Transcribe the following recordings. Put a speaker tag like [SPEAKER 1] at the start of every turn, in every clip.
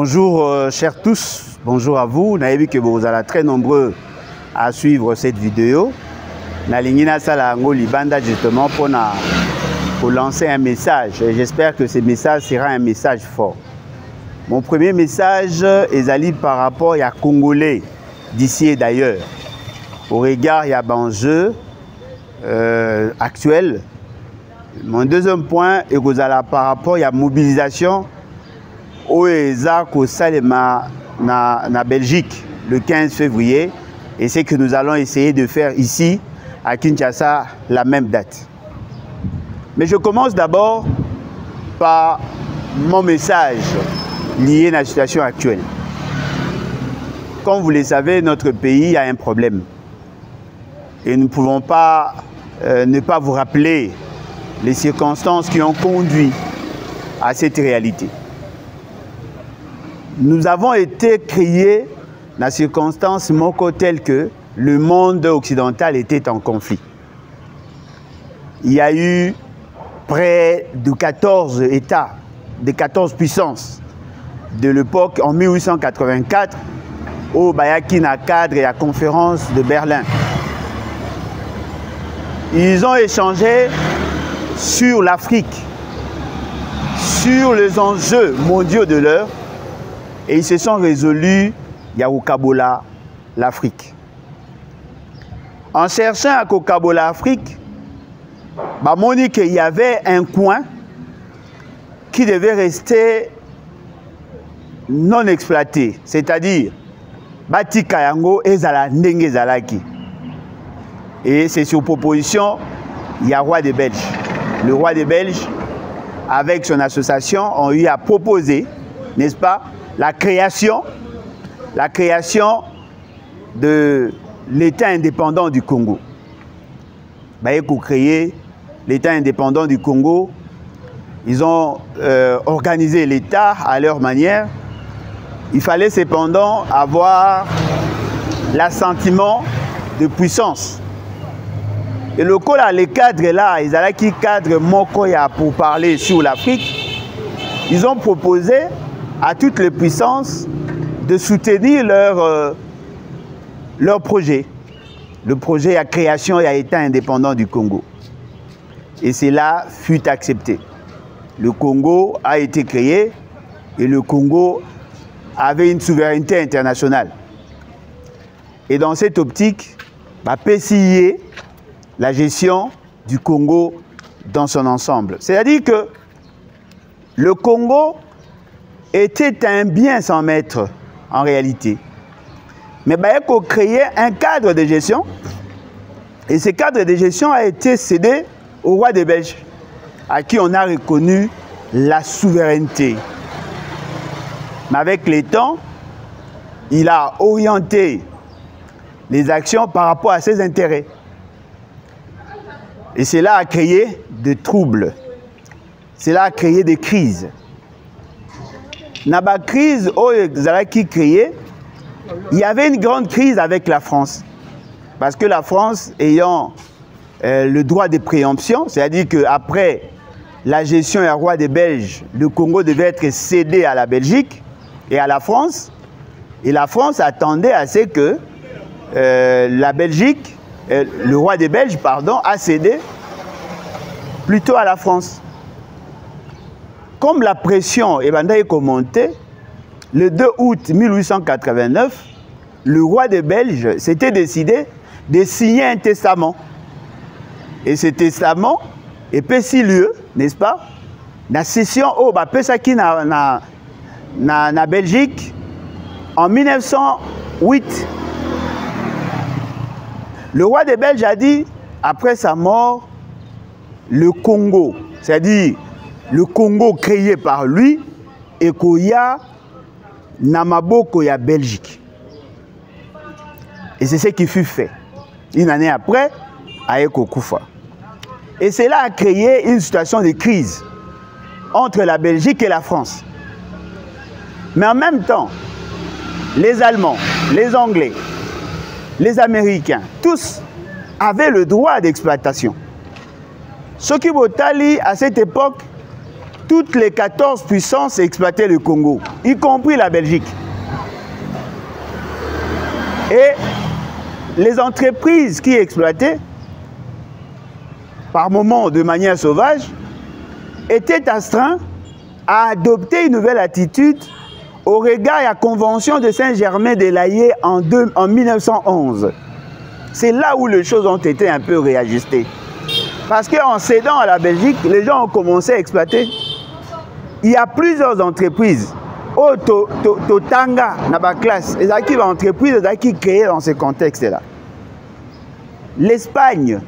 [SPEAKER 1] Bonjour chers tous, bonjour à vous. Vous avez vu que vous êtes très nombreux à suivre cette vidéo. Nalingina Salango Libanda justement pour lancer un message. J'espère que ce message sera un message fort. Mon premier message est allé par rapport à Congolais d'ici et d'ailleurs. Au regard il y a un enjeu actuel. Mon deuxième point est par rapport à la mobilisation au Salema na Belgique le 15 février et c'est que nous allons essayer de faire ici à Kinshasa la même date. Mais je commence d'abord par mon message lié à la situation actuelle. Comme vous le savez, notre pays a un problème et nous ne pouvons pas ne pas vous rappeler les circonstances qui ont conduit à cette réalité. Nous avons été créés dans des circonstances telles que le monde occidental était en conflit. Il y a eu près de 14 États, de 14 puissances de l'époque en 1884 au Bayakina cadre et la conférence de Berlin. Ils ont échangé sur l'Afrique, sur les enjeux mondiaux de l'heure, et ils se sont résolus Yaoukabola l'Afrique. En cherchant à Kokabola l'Afrique, on dit qu'il y avait un coin qui devait rester non exploité, c'est-à-dire Bati Kayango et Zala Ndenge Zalaki. Et c'est sur proposition il y a roi des Belges. Le roi des Belges, avec son association, ont eu à proposer, n'est-ce pas, la création de l'État indépendant du Congo. Pour créer l'État indépendant du Congo, ils ont organisé l'État à leur manière. Il fallait cependant avoir l'assentiment de puissance. Et le coup là, les cadres là, ils allaient qui cadre Mokoya pour parler sur l'Afrique. Ils ont proposé à toutes les puissances de soutenir leur projet. Le projet à création et à État indépendant du Congo. Et cela fut accepté. Le Congo a été créé et le Congo avait une souveraineté internationale. Et dans cette optique, PCIE, la gestion du Congo dans son ensemble. C'est-à-dire que le Congo était un bien sans maître en réalité. Mais il faut créer un cadre de gestion et ce cadre de gestion a été cédé au roi des Belges à qui on a reconnu la souveraineté. Mais avec les temps, il a orienté les actions par rapport à ses intérêts. Et cela a créé des troubles. Cela a créé des crises. Dans la crise qui créée, il y avait une grande crise avec la France. Parce que la France ayant le droit de préemption, c'est-à-dire qu'après la gestion et roi des Belges, le Congo devait être cédé à la Belgique et à la France. Et la France attendait à ce que la Belgique, le roi des Belges, pardon, a cédé plutôt à la France. Comme la pression est montée, le 2 août 1889, le roi des Belges s'était décidé de signer un testament. Et ce testament est passé lieu, n'est-ce pas, la session au Pesaki na Belgique en 1908. Le roi des Belges a dit, après sa mort, le Congo, c'est-à-dire le Congo créé par lui, et Koya Namaboko ya Belgique. Et c'est ce qui fut fait. Une année après, à Ekokoufa. Et cela a créé une situation de crise entre la Belgique et la France. Mais en même temps, les Allemands, les Anglais, les Américains, tous avaient le droit d'exploitation. Ce qui Botali, à cette époque, toutes les 14 puissances exploitaient le Congo, y compris la Belgique. Et les entreprises qui exploitaient, par moments de manière sauvage, étaient astreintes à adopter une nouvelle attitude au regard de la Convention de Saint-Germain-des-Laye en 1911. C'est là où les choses ont été un peu réajustées. Parce qu'en cédant à la Belgique, les gens ont commencé à exploiter. Il y a plusieurs entreprises. Oh, Totanga, Naba classe, les entreprises qui créées dans ce contexte-là. L'Espagne,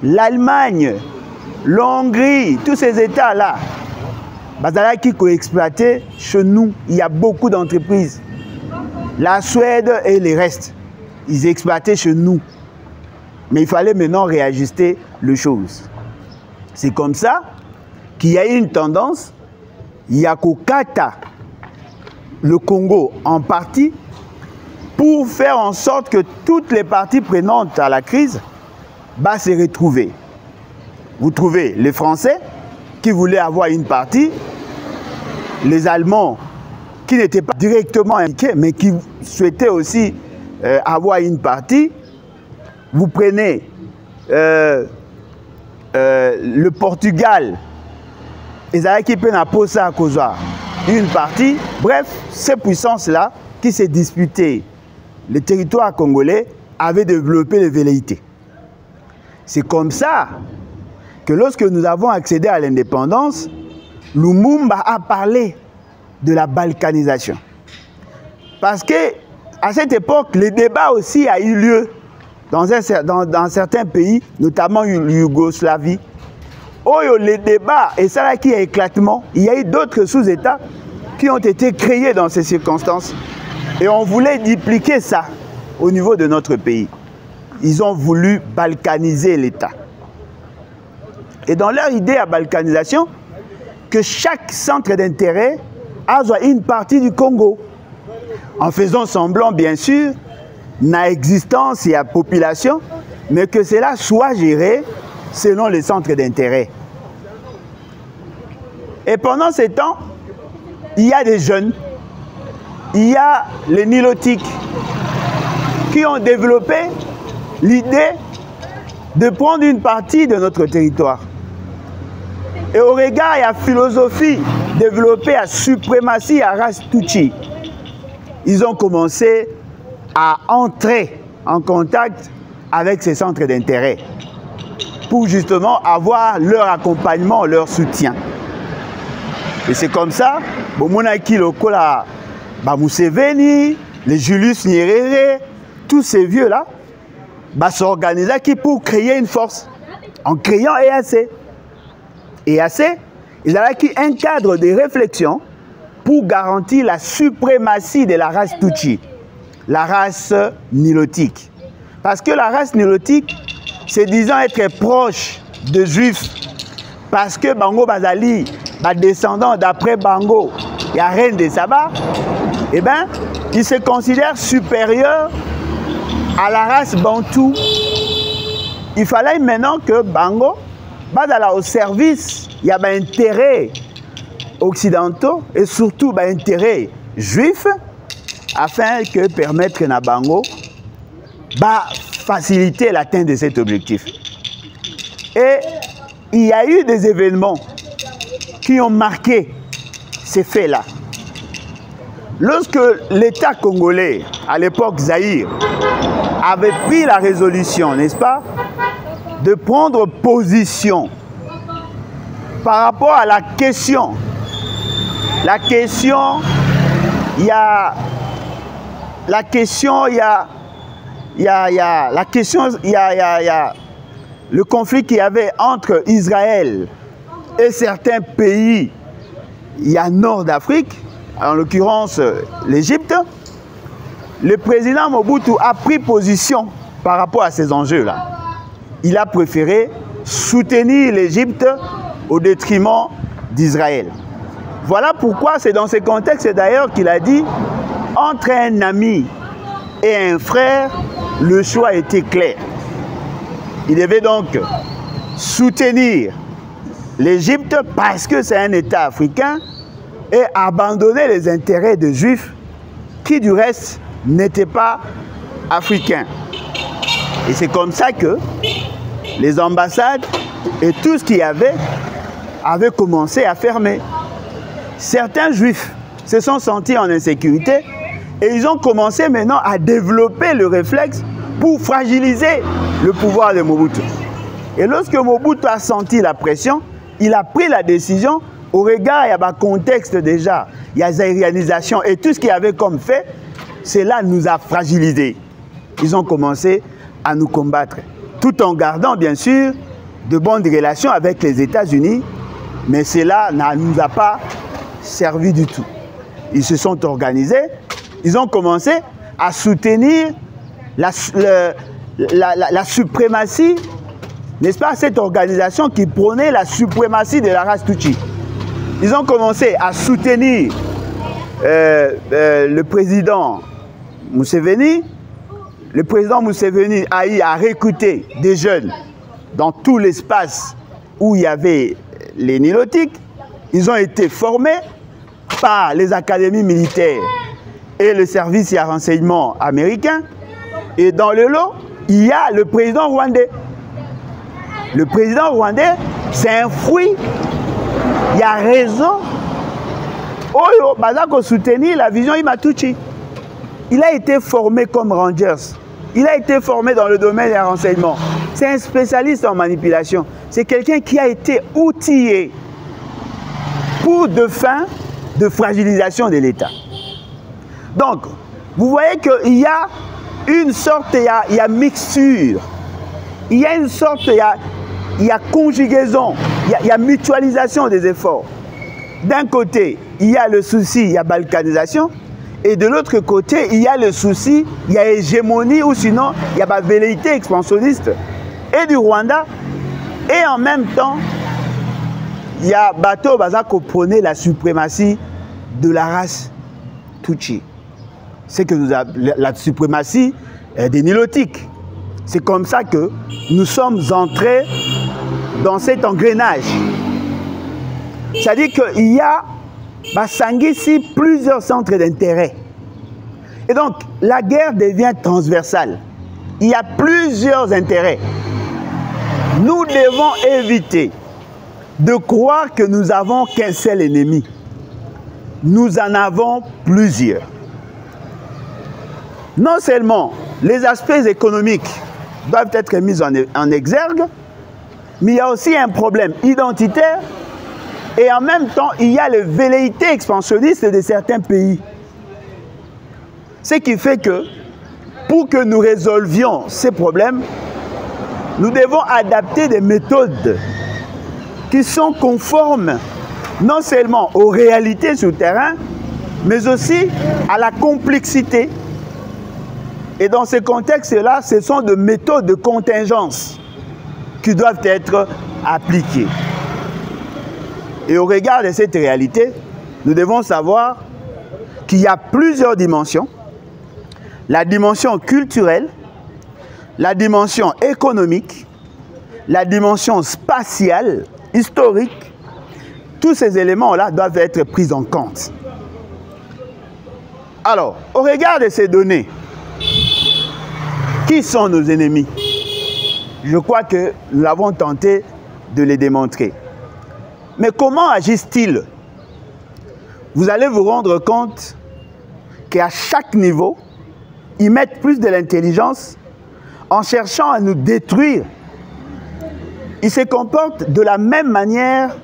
[SPEAKER 1] l'Allemagne, l'Hongrie, tous ces États-là, qui ont exploité chez nous, il y a beaucoup d'entreprises. La Suède et les restes, ils exploitaient chez nous. Mais il fallait maintenant réajuster les choses. C'est comme ça qu'il y a eu une tendance, il y a qu'au Kata, le Congo en partie, pour faire en sorte que toutes les parties prenantes à la crise se retrouver. Vous trouvez les Français qui voulaient avoir une partie, les Allemands qui n'étaient pas directement impliqués, mais qui souhaitaient aussi avoir une partie. Vous prenez le Portugal, ils avaient qui peuvent poser à cause une partie. Bref, ces puissances-là qui se disputaient le territoire congolais avaient développé les velléités. C'est comme ça que lorsque nous avons accédé à l'indépendance, Lumumba a parlé de la balkanisation. Parce qu'à cette époque, le débat aussi a eu lieu dans certains pays, notamment Yougoslavie. Oh, les débats, et ça là qui est éclatement, il y a eu d'autres sous-États qui ont été créés dans ces circonstances. Et on voulait dupliquer ça au niveau de notre pays. Ils ont voulu balkaniser l'État. Et dans leur idée à balkanisation, que chaque centre d'intérêt a une partie du Congo. En faisant semblant, bien sûr, n'a existence et à population, mais que cela soit géré selon les centres d'intérêt. Et pendant ce temps, il y a des jeunes, il y a les nilotiques qui ont développé l'idée de prendre une partie de notre territoire. Et au regard de la philosophie développée à suprématie à race Tutsi, ils ont commencé à entrer en contact avec ces centres d'intérêt pour justement avoir leur accompagnement, leur soutien. Et c'est comme ça, Bomonaki Lokola, Museveni, les Julius Nyerere, tous ces vieux-là, s'organisaient pour créer une force en créant EAC. EAC, ils avaient un cadre de réflexion pour garantir la suprématie de la race Tutsi, la race nilotique. Parce que la race nilotique, c'est disant être proche de Juifs, parce que Bango Bazali, descendant d'après Bango, il y a Reine de Saba, eh bien, ils se considèrent supérieurs à la race Bantou. Il fallait maintenant que Bango, au service, il y a un intérêt occidentaux et surtout un intérêt juif afin que permettre à Bango faciliter l'atteinte de cet objectif. Et il y a eu des événements qui ont marqué ces faits-là. Lorsque l'État congolais, à l'époque Zaïre, avait pris la résolution, n'est-ce pas, de prendre position par rapport à la question. La question, il y a le conflit qu'il y avait entre Israël et certains pays, il y a nord d'Afrique, en l'occurrence l'Égypte. Le président Mobutu a pris position par rapport à ces enjeux-là. Il a préféré soutenir l'Égypte au détriment d'Israël. Voilà pourquoi c'est dans ce contexte d'ailleurs qu'il a dit « Entre un ami et un frère, le choix était clair ». Il devait donc soutenir l'Égypte, parce que c'est un État africain, ait abandonné les intérêts des Juifs qui, du reste, n'étaient pas africains. Et c'est comme ça que les ambassades et tout ce qu'il y avait avaient commencé à fermer. Certains Juifs se sont sentis en insécurité et ils ont commencé maintenant à développer le réflexe pour fragiliser le pouvoir de Mobutu. Et lorsque Mobutu a senti la pression, il a pris la décision au regard, il y a un contexte déjà, il y a zaïrianisation et tout ce qu'il y avait comme fait, cela nous a fragilisés. Ils ont commencé à nous combattre, tout en gardant bien sûr de bonnes relations avec les États-Unis, mais cela ne nous a pas servi du tout. Ils se sont organisés, ils ont commencé à soutenir la suprématie, n'est-ce pas, cette organisation qui prônait la suprématie de la race Tutsi. Ils ont commencé à soutenir le président Museveni. Le président Museveni a recruté des jeunes dans tout l'espace où il y avait les Nilotiques. Ils ont été formés par les académies militaires et le service de renseignement américain. Et dans le lot, il y a le président rwandais. Le président rwandais, c'est un fruit. Il y a raison. Oyo, Bazako soutenir la vision Imatuchi. Il a été formé comme Rangers. Il a été formé dans le domaine des renseignements. C'est un spécialiste en manipulation. C'est quelqu'un qui a été outillé pour de fins de fragilisation de l'État. Donc, vous voyez qu'il y a une sorte, il y a mixture. Il y a une sorte, il y a conjugaison, il y a mutualisation des efforts. D'un côté, il y a le souci, il y a balkanisation. Et de l'autre côté, il y a le souci, il y a hégémonie ou sinon, il y a la velléité expansionniste et du Rwanda. Et en même temps, il y a Bato Bazako prônait la suprématie de la race Tutsi. C'est que nous avons la suprématie des Nilotiques. C'est comme ça que nous sommes entrés dans cet engrenage. C'est-à-dire qu'il y a ici plusieurs centres d'intérêt. Et donc, la guerre devient transversale. Il y a plusieurs intérêts. Nous devons éviter de croire que nous avons qu'un seul ennemi. Nous en avons plusieurs. Non seulement les aspects économiques doivent être mis en exergue, mais il y a aussi un problème identitaire et en même temps, il y a les velléités expansionnistes de certains pays. Ce qui fait que, pour que nous résolvions ces problèmes, nous devons adapter des méthodes qui sont conformes non seulement aux réalités sur le terrain, mais aussi à la complexité. Et dans ce contexte-là, ce sont des méthodes de contingence qui doivent être appliquées. Et au regard de cette réalité, nous devons savoir qu'il y a plusieurs dimensions. La dimension culturelle, la dimension économique, la dimension spatiale, historique. Tous ces éléments-là doivent être pris en compte. Alors, au regard de ces données, qui sont nos ennemis? Je crois que nous avons tenté de les démontrer. Mais comment agissent-ils? Vous allez vous rendre compte qu'à chaque niveau, ils mettent plus de l'intelligence en cherchant à nous détruire. Ils se comportent de la même manière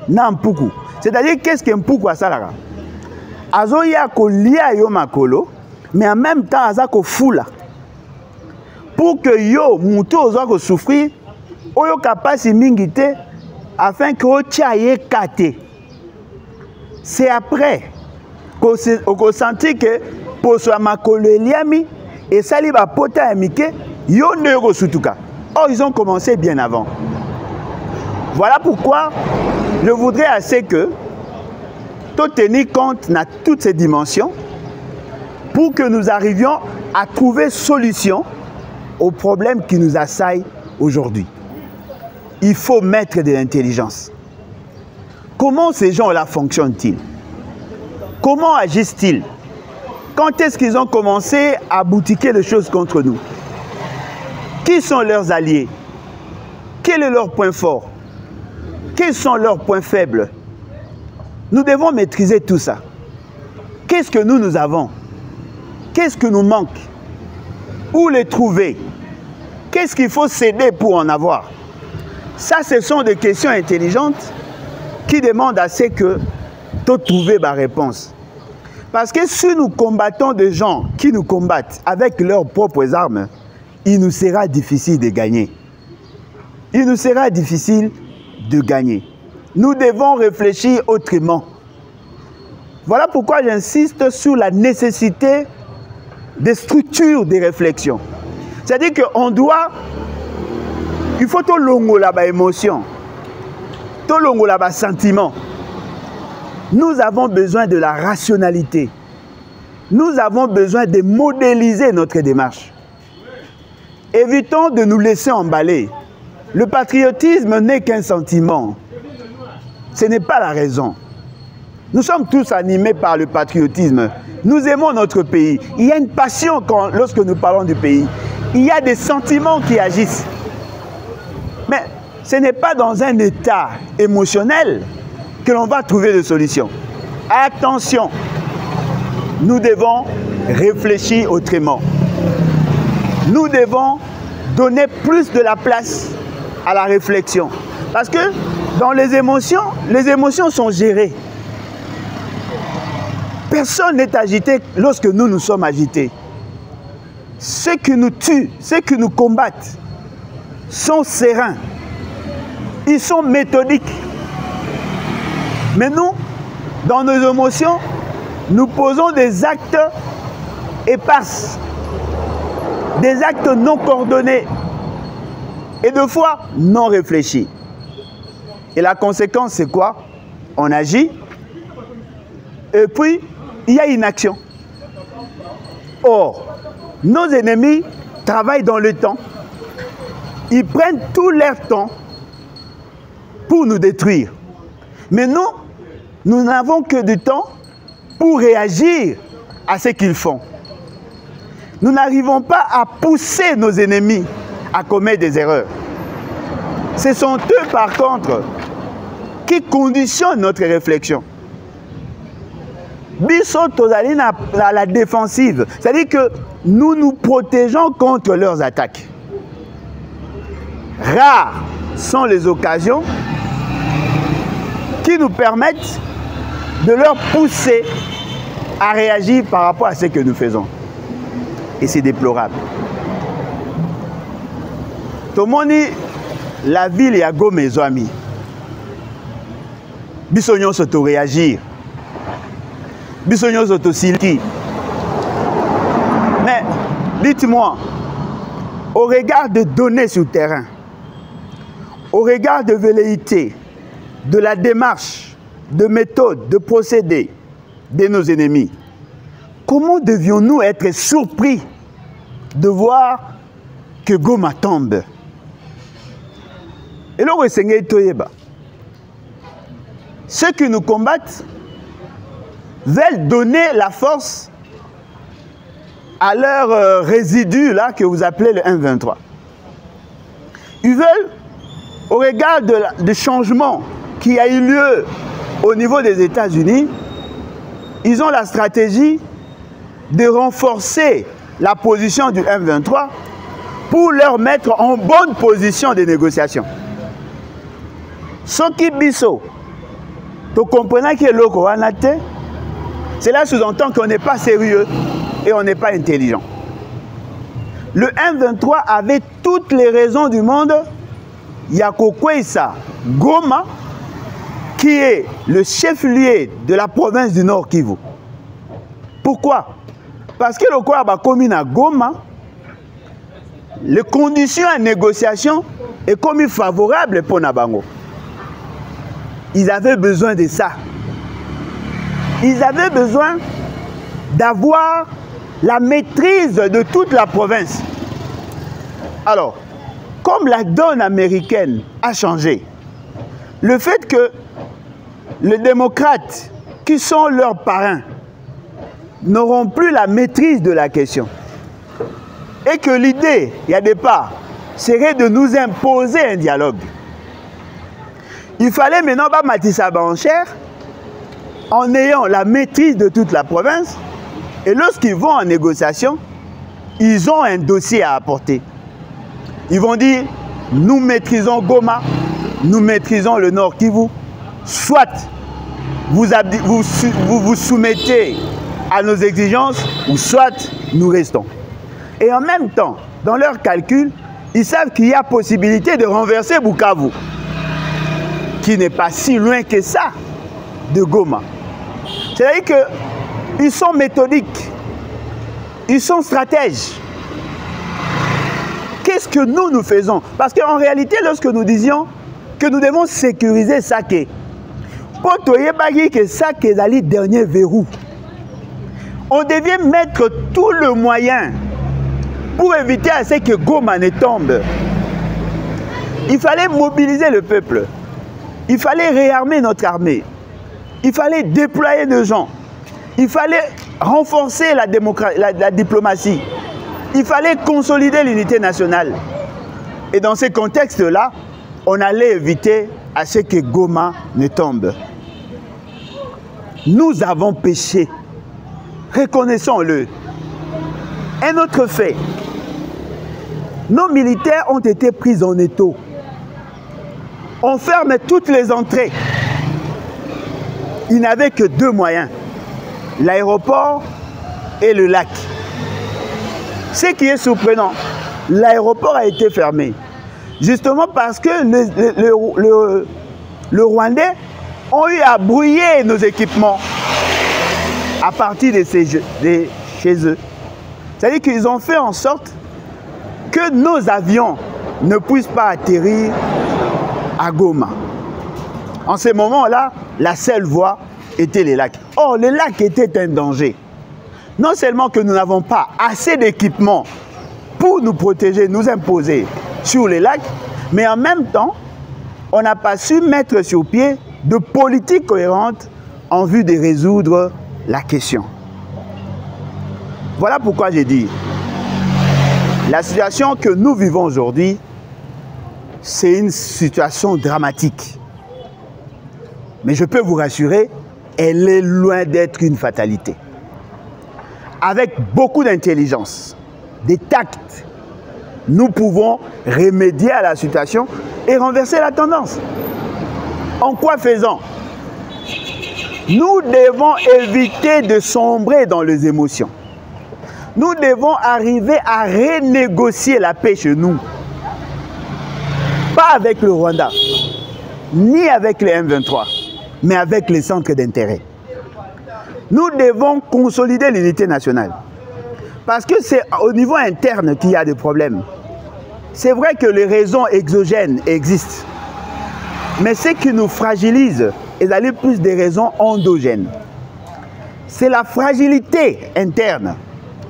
[SPEAKER 1] Nampuku. C'est-à-dire, qu'est-ce qu'un Mpuku à Salara? Azoya ko lia yo makolo, mais en même temps, azako fula. Pour que yo, mouto ozako souffrir, oyo kapasi mingite, afin que otiaye kate. C'est après qu'on sentit que pour soi makolo eliami et saliba pota amike, yo neuro sutuka. Or, ils ont commencé bien avant. Voilà pourquoi je voudrais assez que tout tenir compte de toutes ces dimensions pour que nous arrivions à trouver solution aux problèmes qui nous assaillent aujourd'hui. il faut mettre de l'intelligence. Comment ces gens-là fonctionnent-ils? Comment agissent-ils? Quand est-ce qu'ils ont commencé à boutiquer les choses contre nous? Qui sont leurs alliés? Quel est leur point fort? Quels sont leurs points faibles? Nous devons maîtriser tout ça. Qu'est-ce que nous avons? Qu'est-ce que nous manque? Où les trouver? Qu'est-ce qu'il faut céder pour en avoir? Ça, ce sont des questions intelligentes qui demandent à ce que tu trouves ma réponse. Parce que si nous combattons des gens qui nous combattent avec leurs propres armes, il nous sera difficile de gagner. Il nous sera difficile de gagner. Nous devons réfléchir autrement. Voilà pourquoi j'insiste sur la nécessité des structures de réflexion. C'est-à-dire qu'on doit, il faut tout longo là-bas émotion, tout longo là-bas sentiment. Nous avons besoin de la rationalité. Nous avons besoin de modéliser notre démarche. Évitons de nous laisser emballer. Le patriotisme n'est qu'un sentiment. Ce n'est pas la raison. Nous sommes tous animés par le patriotisme. Nous aimons notre pays. Il y a une passion lorsque nous parlons du pays. Il y a des sentiments qui agissent. Mais ce n'est pas dans un état émotionnel que l'on va trouver des solutions. Attention, nous devons réfléchir autrement. Nous devons donner plus de la place à la réflexion. Parce que dans les émotions sont gérées. Personne n'est agité lorsque nous sommes agités. Ceux qui nous tuent, ceux qui nous combattent, sont sereins. Ils sont méthodiques. Mais nous, dans nos émotions, nous posons des actes épars, des actes non coordonnés et de fois non réfléchis. Et la conséquence, c'est quoi? On agit et puis il y a une action. Or, nos ennemis travaillent dans le temps. Ils prennent tout leur temps pour nous détruire. Mais nous n'avons que du temps pour réagir à ce qu'ils font. Nous n'arrivons pas à pousser nos ennemis à commettre des erreurs. Ce sont eux, par contre, qui conditionnent notre réflexion. Biso tozali na la défensive, c'est-à-dire que nous nous protégeons contre leurs attaques. Rares sont les occasions qui nous permettent de leur pousser à réagir par rapport à ce que nous faisons. Et c'est déplorable. Tomoni, la ville ya Goma ezwami. Biso nyonso to réagir. Biso nyonso to silki. Mais dites-moi, au regard des données sur le terrain, au regard de velléité, de la démarche, de méthode, de procédé de nos ennemis, comment devions-nous être surpris de voir que Goma tombe? Et là, ceux qui nous combattent veulent donner la force à leur résidu là que vous appelez le M23. Ils veulent, au regard du changement qui a eu lieu au niveau des États-Unis, ils ont la stratégie de renforcer la position du M23 pour leur mettre en bonne position de négociation. Ce qui biso, tu comprends que l'oko anate, cela sous-entend qu'on n'est pas sérieux et on n'est pas intelligent. Le M23 avait toutes les raisons du monde. Yako Kwesa Goma, qui est le chef-lieu de la province du Nord Kivu. Pourquoi? Parce que le quoi a commis à Goma, les conditions à négociation est commis favorables pour Nabango. Ils avaient besoin de ça. Ils avaient besoin d'avoir la maîtrise de toute la province. Alors, comme la donne américaine a changé, le fait que les démocrates, qui sont leurs parrains, n'auront plus la maîtrise de la question, et que l'idée, il y a des parts, serait de nous imposer un dialogue. Il fallait maintenant pas Matissa en chair, en ayant la maîtrise de toute la province, et lorsqu'ils vont en négociation, ils ont un dossier à apporter. Ils vont dire, nous maîtrisons Goma, nous maîtrisons le Nord Kivu, soit vous soumettez à nos exigences, ou soit nous restons. Et en même temps, dans leur calcul, ils savent qu'il y a possibilité de renverser Bukavu, qui n'est pas si loin que ça de Goma. C'est-à-dire qu'ils sont méthodiques, ils sont stratèges. Qu'est-ce que nous faisons? Parce qu'en réalité, lorsque nous disions que nous devons sécuriser Saké, pour que Saké est le dernier verrou, on devait mettre tout le moyen pour éviter à ce que Goma ne tombe. Il fallait mobiliser le peuple. Il fallait réarmer notre armée. Il fallait déployer nos gens. Il fallait renforcer la diplomatie. Il fallait consolider l'unité nationale. Et dans ces contextes-là, on allait éviter à ce que Goma ne tombe. Nous avons péché. Reconnaissons-le. Un autre fait. Nos militaires ont été pris en étau. On ferme toutes les entrées. Ils n'avaient que deux moyens, l'aéroport et le lac. Ce qui est surprenant, l'aéroport a été fermé. Justement parce que le Rwandais ont eu à brouiller nos équipements à partir de chez eux. C'est-à-dire qu'ils ont fait en sorte que nos avions ne puissent pas atterrir à Goma. En ce moment-là, la seule voie était les lacs. Or, les lacs étaient un danger. Non seulement que nous n'avons pas assez d'équipements pour nous protéger, nous imposer sur les lacs, mais en même temps, on n'a pas su mettre sur pied de politiques cohérentes en vue de résoudre la question. Voilà pourquoi j'ai dit, la situation que nous vivons aujourd'hui, c'est une situation dramatique. Mais je peux vous rassurer, elle est loin d'être une fatalité. Avec beaucoup d'intelligence, des tacts, nous pouvons remédier à la situation et renverser la tendance. En quoi faisant? Nous devons éviter de sombrer dans les émotions. Nous devons arriver à renégocier la paix chez nous. Pas avec le Rwanda, ni avec les M23, mais avec les centres d'intérêt. Nous devons consolider l'unité nationale. Parce que c'est au niveau interne qu'il y a des problèmes. C'est vrai que les raisons exogènes existent. Mais ce qui nous fragilise, c'est d'aller plus des raisons endogènes. C'est la fragilité interne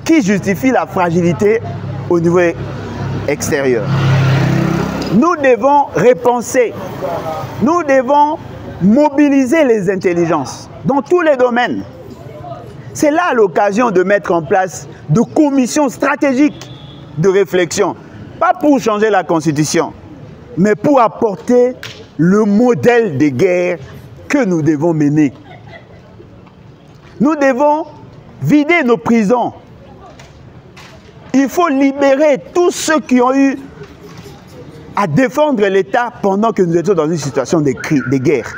[SPEAKER 1] qui justifie la fragilité au niveau extérieur. Nous devons repenser. Nous devons mobiliser les intelligences dans tous les domaines. C'est là l'occasion de mettre en place de commissions stratégiques de réflexion. Pas pour changer la Constitution, mais pour apporter le modèle de guerre que nous devons mener. Nous devons vider nos prisons. Il faut libérer tous ceux qui ont eu à défendre l'État pendant que nous étions dans une situation de guerre.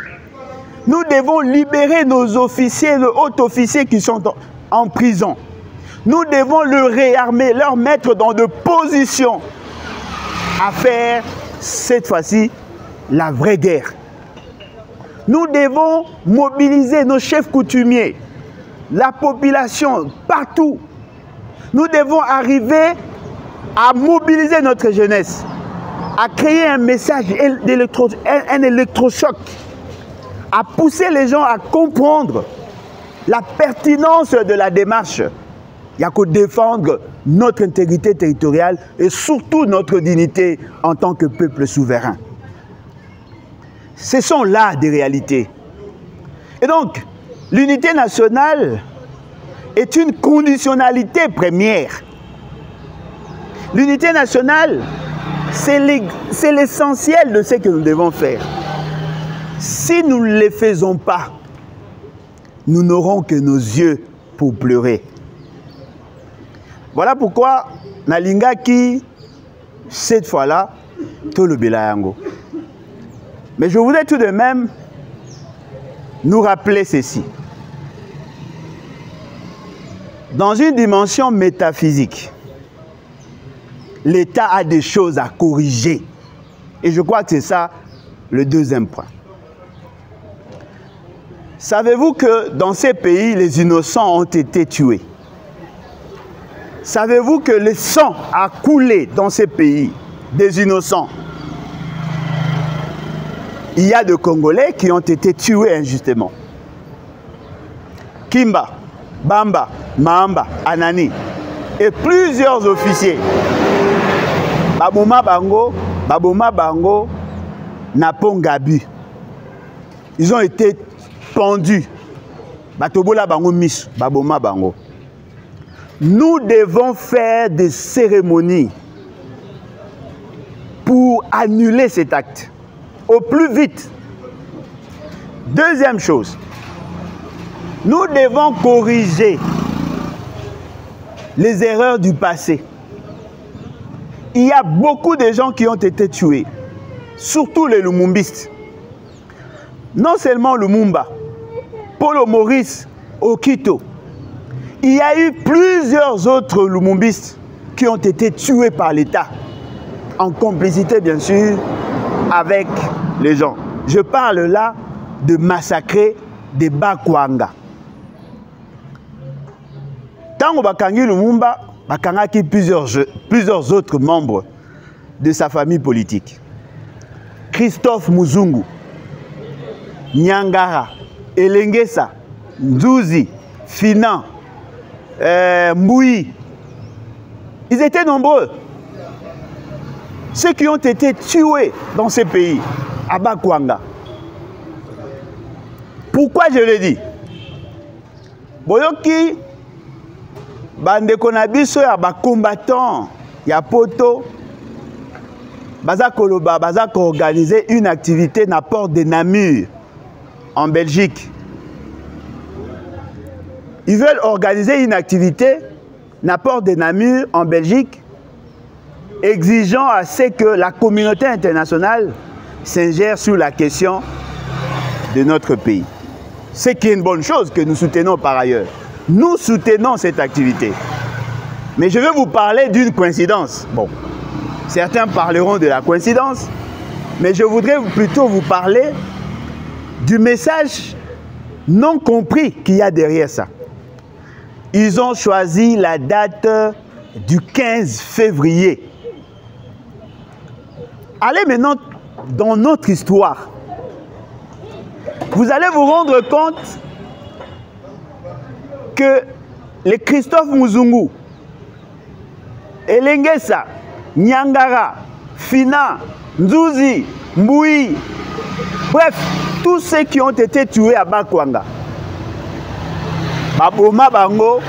[SPEAKER 1] Nous devons libérer nos officiers, nos hauts officiers qui sont en prison. Nous devons le réarmer, leur mettre dans de positions à faire, cette fois-ci, la vraie guerre. Nous devons mobiliser nos chefs coutumiers, la population, partout. Nous devons arriver à mobiliser notre jeunesse, à créer un message, un électrochoc, à pousser les gens à comprendre la pertinence de la démarche. il y a qu'à défendre notre intégrité territoriale et surtout notre dignité en tant que peuple souverain. Ce sont là des réalités. Et donc, l'unité nationale est une conditionnalité première. L'unité nationale, c'est l'essentiel de ce que nous devons faire. Si nous ne le faisons pas, nous n'aurons que nos yeux pour pleurer. Voilà pourquoi Nalingaki, cette fois-là, tout le Belayango. Mais je voudrais tout de même nous rappeler ceci. Dans une dimension métaphysique, l'État a des choses à corriger. Et je crois que c'est ça le deuxième point. Savez-vous que dans ces pays, les innocents ont été tués? Savez-vous que le sang a coulé dans ces pays des innocents? Il y a des Congolais qui ont été tués injustement. Kimba, Bamba, Mahamba, Anani et plusieurs officiers. Baboma Bango, Napongabu. Ils ont été pendus. Batobola Bango Miss, Baboma Bango. Nous devons faire des cérémonies pour annuler cet acte au plus vite. Deuxième chose, nous devons corriger les erreurs du passé. Il y a beaucoup de gens qui ont été tués, surtout les Lumumbistes. Non seulement Lumumba, Paulo Maurice Okito, il y a eu plusieurs autres Lumumbistes qui ont été tués par l'État, en complicité bien sûr avec les gens. Je parle là de massacrer des Bakwanga. Tango Bakangi Lumumba, Bakangaki plusieurs autres membres de sa famille politique. Christophe Muzungu, Nyangara, Elengesa, Nzuzi, Finan, Mboui. Ils étaient nombreux. Ceux qui ont été tués dans ces pays, à Bakwanga. Pourquoi je le dis? Boyoki, bande konabiso ya ba combattant, ya poto, baza koloba, baza ko organiser une activité na porte de Namur, en Belgique. Ils veulent organiser une activité na porte de Namur, en Belgique, exigeant à ce que la communauté internationale s'ingère sur la question de notre pays. Ce qui est une bonne chose que nous soutenons par ailleurs. Nous soutenons cette activité. Mais je vais vous parler d'une coïncidence. Bon, certains parleront de la coïncidence, mais je voudrais plutôt vous parler du message non compris qu'il y a derrière ça. Ils ont choisi la date du 15 février. Allez maintenant dans notre histoire. Vous allez vous rendre compte que les Christophe Muzungu, Elengesa, Nyangara, Fina, Nzuzi, Mboui, bref, tous ceux qui ont été tués à Bakwanga, Baboma Bango,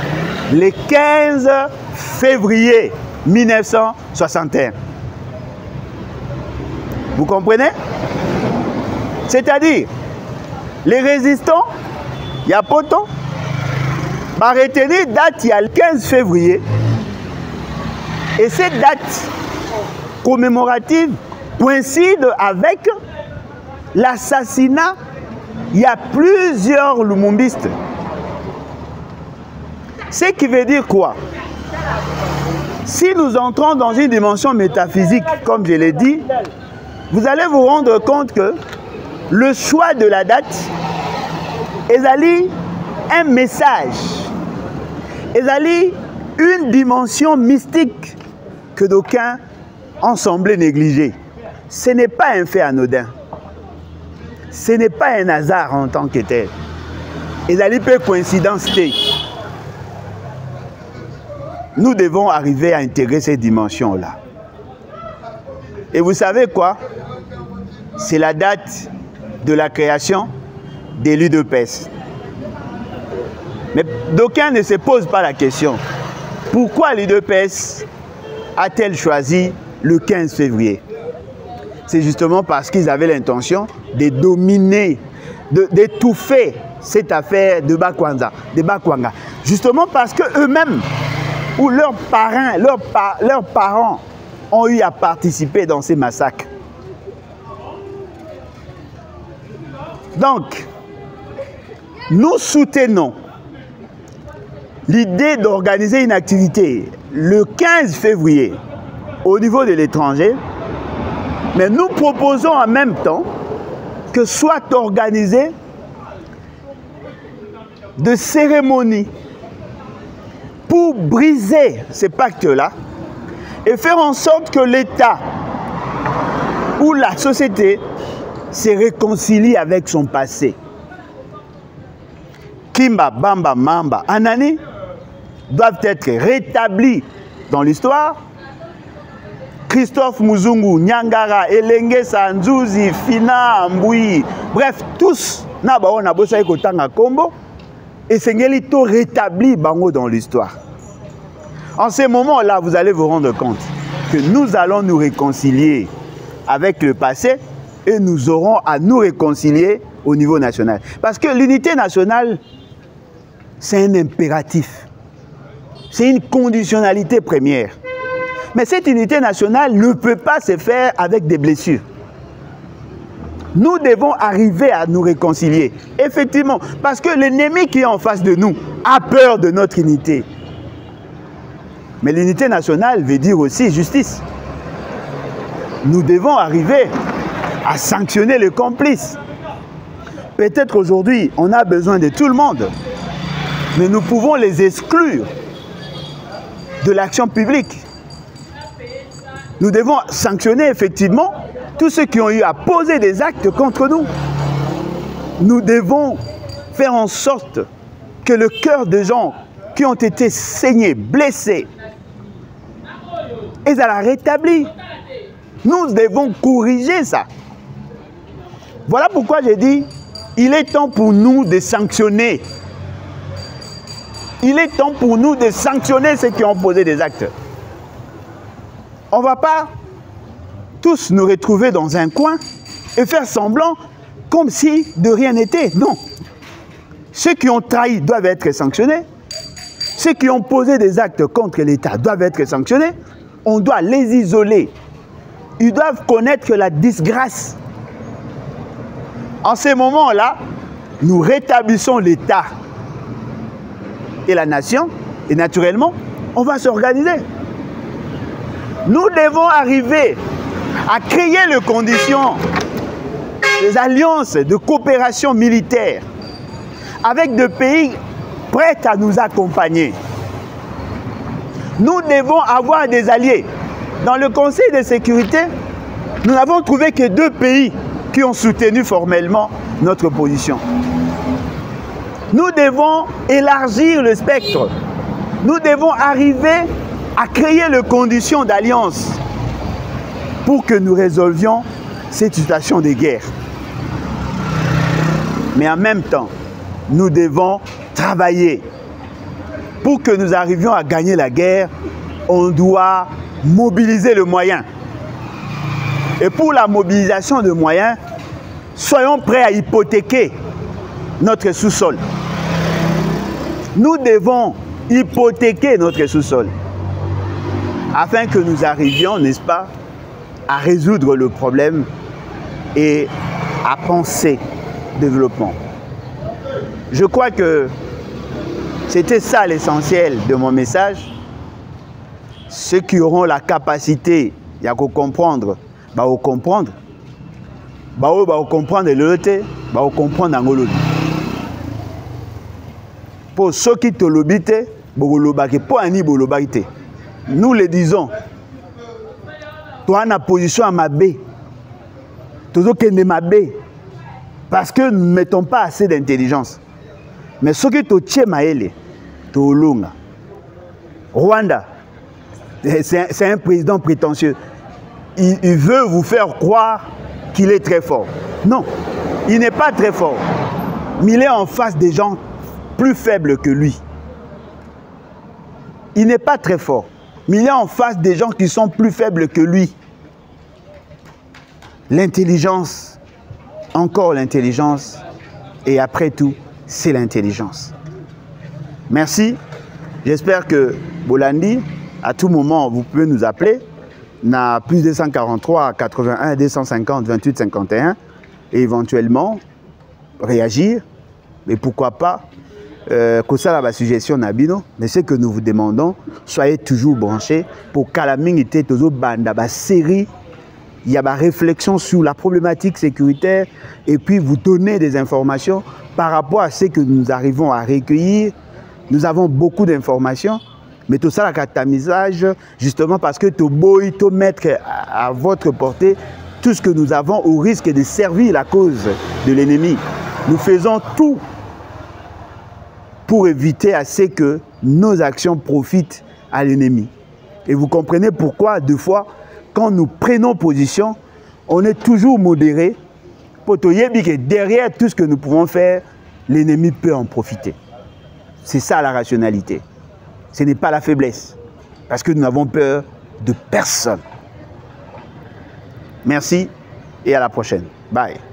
[SPEAKER 1] le 15 février 1961. Vous comprenez? C'est-à-dire, les résistants, il y a poto, va retenir date, il y a le 15 février. Et cette date commémorative coïncide avec l'assassinat. Il y a plusieurs lumumbistes. Ce qui veut dire quoi? Si nous entrons dans une dimension métaphysique, comme je l'ai dit, vous allez vous rendre compte que le choix de la date est un message, est une dimension mystique que d'aucuns ont semblé négliger. Ce n'est pas un fait anodin. Ce n'est pas un hasard en tant que tel. Et peut coïncidence. nous devons arriver à intégrer ces dimensions-là. Et vous savez quoi? C'est la date de la création de l'UDPS. Mais d'aucuns ne se posent pas la question. Pourquoi l'UDPS a-t-elle choisi le 15 février? C'est justement parce qu'ils avaient l'intention de dominer, d'étouffer cette affaire de Bakwanga. Justement parce qu'eux-mêmes ou leurs parents ont eu à participer dans ces massacres. Donc, nous soutenons l'idée d'organiser une activité le 15 février au niveau de l'étranger, mais nous proposons en même temps que soit organisée de cérémonies pour briser ces pactes-là et faire en sorte que l'État ou la société se réconcilie avec son passé. Kimba, Bamba, Mamba, Anani doivent être rétablis dans l'histoire. Christophe Muzungu, Nyangara, Elenge Sanzuzi, Fina, Mboui, bref, tous, et Sengeli to rétabli Bango dans l'histoire. En ces moments-là, vous allez vous rendre compte que nous allons nous réconcilier avec le passé et nous aurons à nous réconcilier au niveau national. Parce que l'unité nationale, c'est un impératif. C'est une conditionnalité première. Mais cette unité nationale ne peut pas se faire avec des blessures. Nous devons arriver à nous réconcilier. Effectivement, parce que l'ennemi qui est en face de nous a peur de notre unité. Mais l'unité nationale veut dire aussi justice. Nous devons arriver à sanctionner les complices. Peut-être aujourd'hui, on a besoin de tout le monde, mais nous pouvons les exclure de l'action publique. Nous devons sanctionner effectivement tous ceux qui ont eu à poser des actes contre nous. Nous devons faire en sorte que le cœur des gens qui ont été saignés, blessés, et ça l'a rétabli. Nous devons corriger ça. Voilà pourquoi j'ai dit, il est temps pour nous de sanctionner. Il est temps pour nous de sanctionner ceux qui ont posé des actes. On ne va pas tous nous retrouver dans un coin et faire semblant comme si de rien n'était. Non. Ceux qui ont trahi doivent être sanctionnés. Ceux qui ont posé des actes contre l'État doivent être sanctionnés. On doit les isoler. Ils doivent connaître la disgrâce. En ces moments-là, nous rétablissons l'État et la nation. Et naturellement, on va s'organiser. Nous devons arriver à créer les conditions des alliances de coopération militaire avec des pays prêts à nous accompagner. Nous devons avoir des alliés. Dans le Conseil de sécurité, nous n'avons trouvé que 2 pays qui ont soutenu formellement notre position. Nous devons élargir le spectre. Nous devons arriver à créer les conditions d'alliance pour que nous résolvions cette situation de guerre. Mais en même temps, nous devons travailler. Pour que nous arrivions à gagner la guerre, on doit mobiliser le moyen. Et pour la mobilisation de moyens, soyons prêts à hypothéquer notre sous-sol. Nous devons hypothéquer notre sous-sol afin que nous arrivions, n'est-ce pas, à résoudre le problème et à penser développement. Je crois que c'était ça l'essentiel de mon message. Ceux qui auront la capacité de comprendre, bah comprendre. Bah comprendre l'autre, bah comprendre l'autre. Pour ceux qui te l'obité, nous le disons. Toi, en position à ma baie. Toujours que ne ma baie. Parce que nous ne mettons pas assez d'intelligence. Mais ceux qui te tiennent maële, te olonga. Rwanda, c'est un président prétentieux. Il veut vous faire croire qu'il est très fort. Non, il n'est pas très fort. Mais il est en face des gens plus faibles que lui. Il n'est pas très fort. Mais il est en face des gens qui sont plus faibles que lui. L'intelligence, encore l'intelligence, et après tout, c'est l'intelligence. Merci. J'espère que Bolandi, à tout moment, vous pouvez nous appeler. Na plus 243 81 250 28 51 et éventuellement réagir. Mais pourquoi pas que ça la suggestion Nabino. Mais ce que nous vous demandons, soyez toujours branchés pour qu'à la minute toujours banda série. Il y a une réflexion sur la problématique sécuritaire et puis vous donner des informations par rapport à ce que nous arrivons à recueillir. Nous avons beaucoup d'informations, mais tout ça, la catamisage, justement parce que tout boy, tout mettre à votre portée tout ce que nous avons au risque de servir la cause de l'ennemi. Nous faisons tout pour éviter à ce que nos actions profitent à l'ennemi. Et vous comprenez pourquoi, deux fois, quand nous prenons position, on est toujours modéré pour que derrière tout ce que nous pouvons faire, l'ennemi peut en profiter. C'est ça la rationalité. Ce n'est pas la faiblesse. Parce que nous n'avons peur de personne. Merci et à la prochaine. Bye.